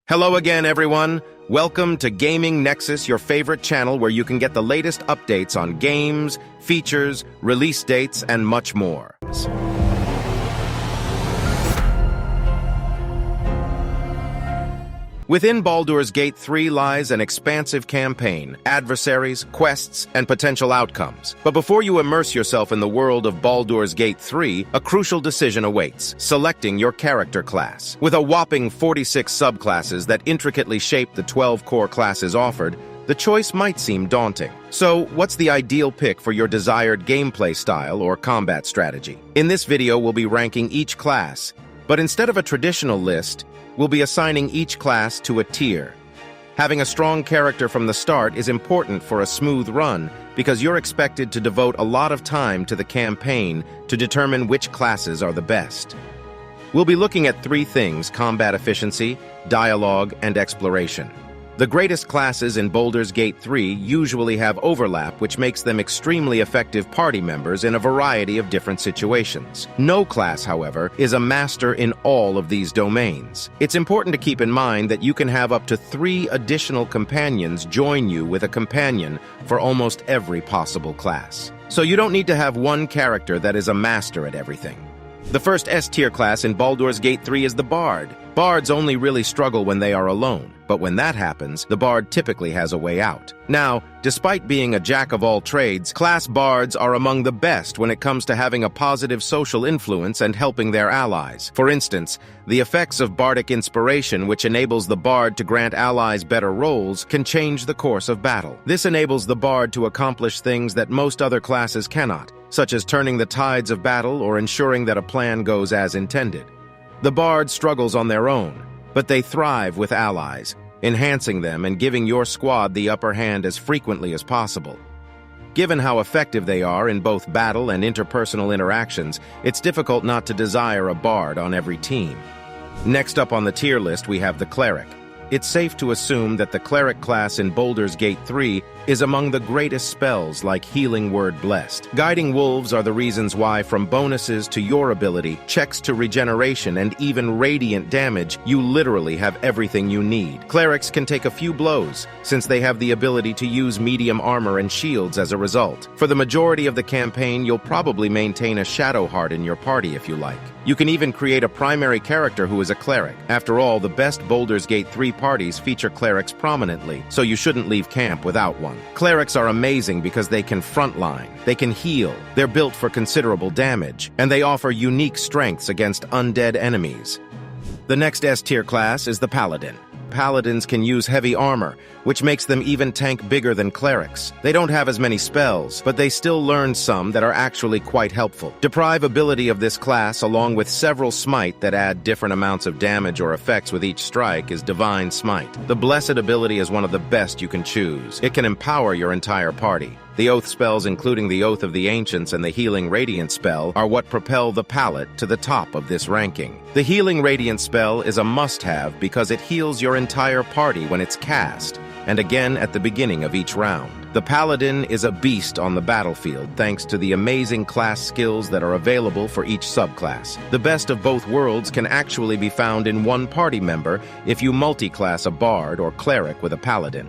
Hello again, everyone. Welcome to Gaming Nexus, your favorite channel where you can get the latest updates on games, features, release dates, and much more. Within Baldur's Gate 3 lies an expansive campaign, adversaries, quests, and potential outcomes. But before you immerse yourself in the world of Baldur's Gate 3, a crucial decision awaits: selecting your character class. With a whopping 46 subclasses that intricately shape the 12 core classes offered, the choice might seem daunting. So, what's the ideal pick for your desired gameplay style or combat strategy? In this video, we'll be ranking each class, but instead of a traditional list, we'll be assigning each class to a tier. Having a strong character from the start is important for a smooth run because you're expected to devote a lot of time to the campaign to determine which classes are the best. We'll be looking at three things: combat efficiency, dialogue, and exploration. The greatest classes in Baldur's Gate 3 usually have overlap, which makes them extremely effective party members in a variety of different situations. No class, however, is a master in all of these domains. It's important to keep in mind that you can have up to 3 additional companions join you with a companion for almost every possible class. So you don't need to have one character that is a master at everything. The first S-tier class in Baldur's Gate 3 is the Bard. Bards only really struggle when they are alone, but when that happens, the Bard typically has a way out. Now, despite being a jack of all trades, class Bards are among the best when it comes to having a positive social influence and helping their allies. For instance, the effects of bardic inspiration, which enables the Bard to grant allies better roles, can change the course of battle. This enables the Bard to accomplish things that most other classes cannot, such as turning the tides of battle or ensuring that a plan goes as intended. The Bard struggles on their own, but they thrive with allies, enhancing them and giving your squad the upper hand as frequently as possible. Given how effective they are in both battle and interpersonal interactions, it's difficult not to desire a Bard on every team. Next up on the tier list, we have the Cleric. It's safe to assume that the Cleric class in Baldur's Gate 3 is among the greatest spells, like Healing Word Blessed. Guiding Wolves are the reasons why, from bonuses to your ability, checks to regeneration, and even radiant damage, you literally have everything you need. Clerics can take a few blows, since they have the ability to use medium armor and shields as a result. For the majority of the campaign, you'll probably maintain a Shadow Heart in your party if you like. You can even create a primary character who is a Cleric. After all, the best Baldur's Gate 3 parties feature Clerics prominently, so you shouldn't leave camp without one. Clerics are amazing because they can frontline, they can heal, they're built for considerable damage, and they offer unique strengths against undead enemies. The next S-tier class is the Paladin. Paladins can use heavy armor, which makes them even tank bigger than clerics. They don't have as many spells, but they still learn some that are actually quite helpful. Deprive ability of this class, along with several smite that add different amounts of damage or effects with each strike, is Divine Smite. The Blessed ability is one of the best you can choose. It can empower your entire party. The Oath spells, including the Oath of the Ancients and the Healing Radiant spell, are what propel the Pallet to the top of this ranking. The Healing Radiant spell is a must-have because it heals your entire party when it's cast, and again at the beginning of each round. The Paladin is a beast on the battlefield thanks to the amazing class skills that are available for each subclass. The best of both worlds can actually be found in one party member if you multi-class a Bard or Cleric with a Paladin.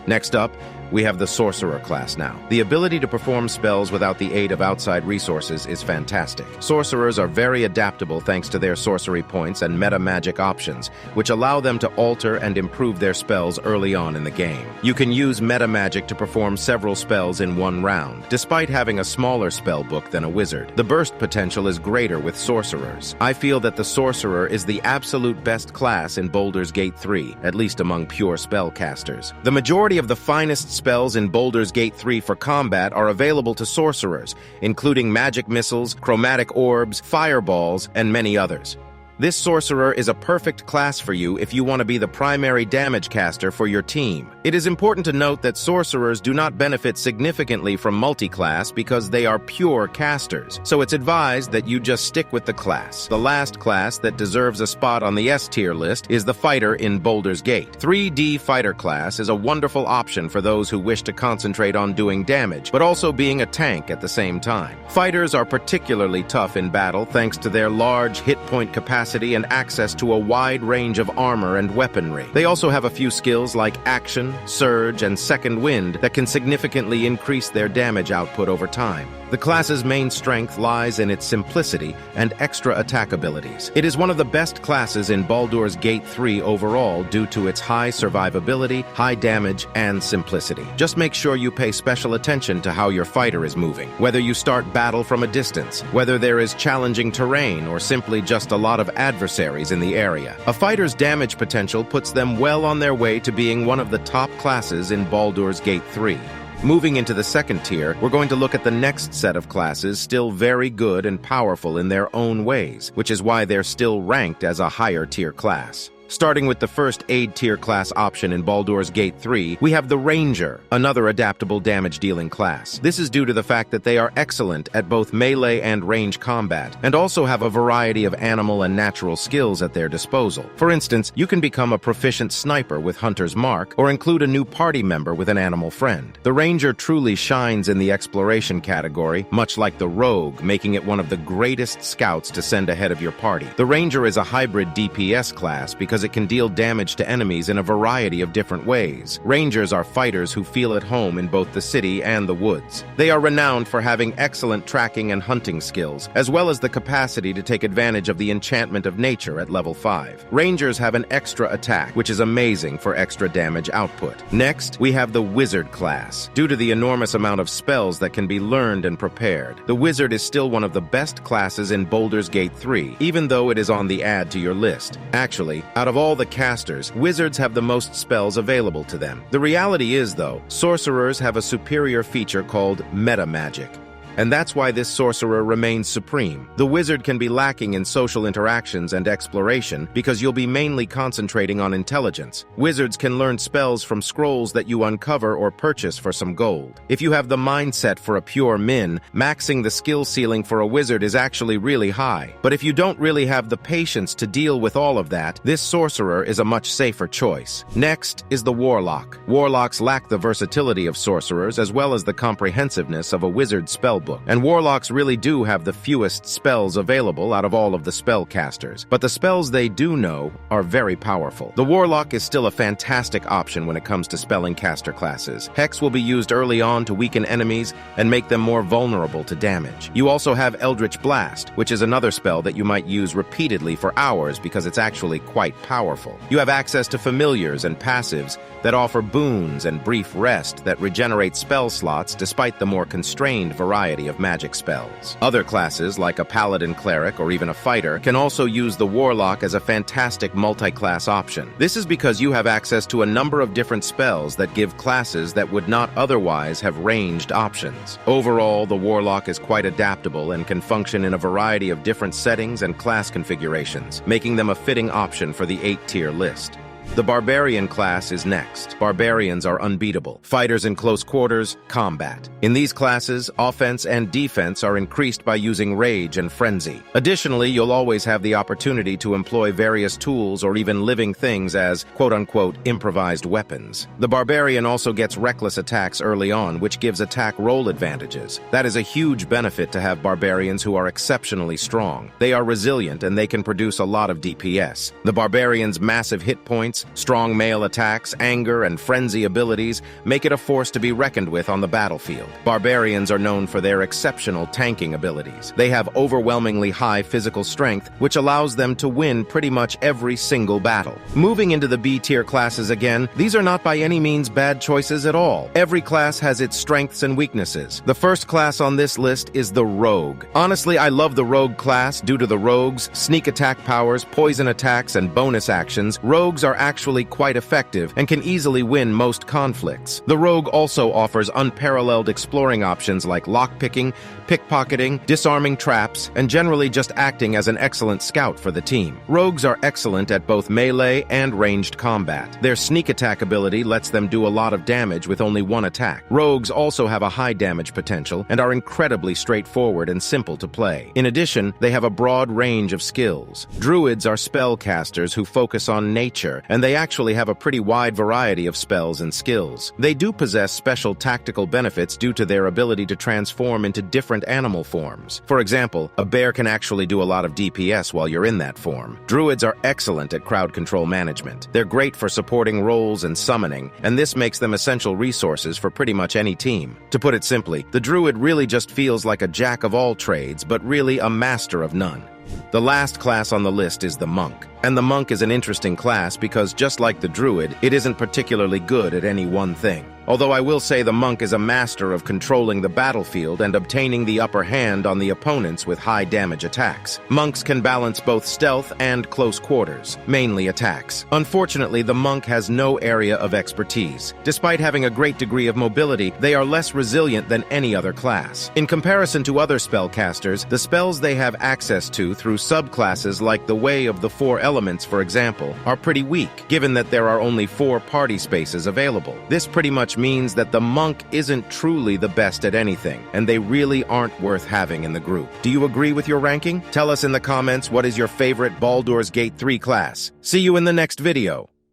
Next up, we have the Sorcerer class now. The ability to perform spells without the aid of outside resources is fantastic. Sorcerers are very adaptable thanks to their sorcery points and meta magic options, which allow them to alter and improve their spells early on in the game. You can use meta magic to perform several spells in one round, despite having a smaller spell book than a wizard. The burst potential is greater with sorcerers. I feel that the Sorcerer is the absolute best class in Baldur's Gate 3, at least among pure spellcasters. The majority of the finest spells in Baldur's Gate 3 for combat are available to sorcerers, including magic missiles, chromatic orbs, fireballs, and many others. This sorcerer is a perfect class for you if you want to be the primary damage caster for your team. It is important to note that sorcerers do not benefit significantly from multi-class because they are pure casters, so it's advised that you just stick with the class. The last class that deserves a spot on the S-tier list is the Fighter in Baldur's Gate. 3D Fighter class is a wonderful option for those who wish to concentrate on doing damage, but also being a tank at the same time. Fighters are particularly tough in battle thanks to their large hit point capacity capacity and access to a wide range of armor and weaponry. They also have a few skills like Action, Surge, and Second Wind that can significantly increase their damage output over time. The class's main strength lies in its simplicity and extra attack abilities. It is one of the best classes in Baldur's Gate 3 overall due to its high survivability, high damage, and simplicity. Just make sure you pay special attention to how your fighter is moving, whether you start battle from a distance, whether there is challenging terrain, or simply just a lot of adversaries in the area. A fighter's damage potential puts them well on their way to being one of the top classes in Baldur's Gate 3. Moving into the second tier, we're going to look at the next set of classes still very good and powerful in their own ways, which is why they're still ranked as a higher tier class. Starting with the first aid tier class option in Baldur's Gate 3, we have the Ranger, another adaptable damage-dealing class. This is due to the fact that they are excellent at both melee and range combat, and also have a variety of animal and natural skills at their disposal. For instance, you can become a proficient sniper with Hunter's Mark, or include a new party member with an animal friend. The Ranger truly shines in the exploration category, much like the Rogue, making it one of the greatest scouts to send ahead of your party. The Ranger is a hybrid DPS class because it can deal damage to enemies in a variety of different ways. Rangers are fighters who feel at home in both the city and the woods. They are renowned for having excellent tracking and hunting skills, as well as the capacity to take advantage of the enchantment of nature at level 5. Rangers have an extra attack, which is amazing for extra damage output. Next, we have the Wizard class. Due to the enormous amount of spells that can be learned and prepared, the Wizard is still one of the best classes in Baldur's Gate 3, even though it is on the add to your list. Actually, out of all the casters, wizards have the most spells available to them. The reality is, though, sorcerers have a superior feature called meta magic. And that's why this sorcerer remains supreme. The wizard can be lacking in social interactions and exploration because you'll be mainly concentrating on intelligence. Wizards can learn spells from scrolls that you uncover or purchase for some gold. If you have the mindset for a pure min, maxing the skill ceiling for a wizard is actually really high. But if you don't really have the patience to deal with all of that, this sorcerer is a much safer choice. Next is the Warlock. Warlocks lack the versatility of sorcerers as well as the comprehensiveness of a wizard's spellbook. And warlocks really do have the fewest spells available out of all of the spellcasters, but the spells they do know are very powerful. The warlock is still a fantastic option when it comes to spelling caster classes. Hex will be used early on to weaken enemies and make them more vulnerable to damage. You also have Eldritch Blast, which is another spell that you might use repeatedly for hours because it's actually quite powerful. You have access to familiars and passives that offer boons and brief rest that regenerate spell slots despite the more constrained variety of magic spells. Other classes, like a paladin cleric or even a fighter, can also use the warlock as a fantastic multi-class option. This is because you have access to a number of different spells that give classes that would not otherwise have ranged options. Overall, the warlock is quite adaptable and can function in a variety of different settings and class configurations, making them a fitting option for the 8-tier list. The Barbarian class is next. Barbarians are unbeatable. Fighters in close quarters, combat. In these classes, offense and defense are increased by using rage and frenzy. Additionally, you'll always have the opportunity to employ various tools or even living things as quote-unquote improvised weapons. The Barbarian also gets reckless attacks early on, which gives attack roll advantages. That is a huge benefit to have Barbarians who are exceptionally strong. They are resilient and they can produce a lot of DPS. The Barbarian's massive hit points, strong melee attacks, anger, and frenzy abilities make it a force to be reckoned with on the battlefield. Barbarians are known for their exceptional tanking abilities. They have overwhelmingly high physical strength, which allows them to win pretty much every single battle. Moving into the B-tier classes again, these are not by any means bad choices at all. Every class has its strengths and weaknesses. The first class on this list is the Rogue. Honestly, I love the Rogue class due to the Rogue's sneak attack powers, poison attacks, and bonus actions. Rogues are actually quite effective and can easily win most conflicts. The Rogue also offers unparalleled exploring options like lockpicking, pickpocketing, disarming traps, and generally just acting as an excellent scout for the team. Rogues are excellent at both melee and ranged combat. Their sneak attack ability lets them do a lot of damage with only one attack. Rogues also have a high damage potential and are incredibly straightforward and simple to play. In addition, they have a broad range of skills. Druids are spellcasters who focus on nature and they actually have a pretty wide variety of spells and skills. They do possess special tactical benefits due to their ability to transform into different animal forms. For example, a bear can actually do a lot of DPS while you're in that form. Druids are excellent at crowd control management. They're great for supporting roles and summoning, and this makes them essential resources for pretty much any team. To put it simply, the druid really just feels like a jack of all trades, but really a master of none. The last class on the list is the monk. And the monk is an interesting class because just like the druid, it isn't particularly good at any one thing. Although I will say the monk is a master of controlling the battlefield and obtaining the upper hand on the opponents with high damage attacks. Monks can balance both stealth and close quarters, mainly attacks. Unfortunately, the monk has no area of expertise. Despite having a great degree of mobility, they are less resilient than any other class. In comparison to other spellcasters, the spells they have access to through subclasses like the Way of the Four Elements, for example, are pretty weak, given that there are only 4 party spaces available. This pretty much means that the monk isn't truly the best at anything, and they really aren't worth having in the group. Do you agree with your ranking? Tell us in the comments what is your favorite Baldur's Gate 3 class. See you in the next video.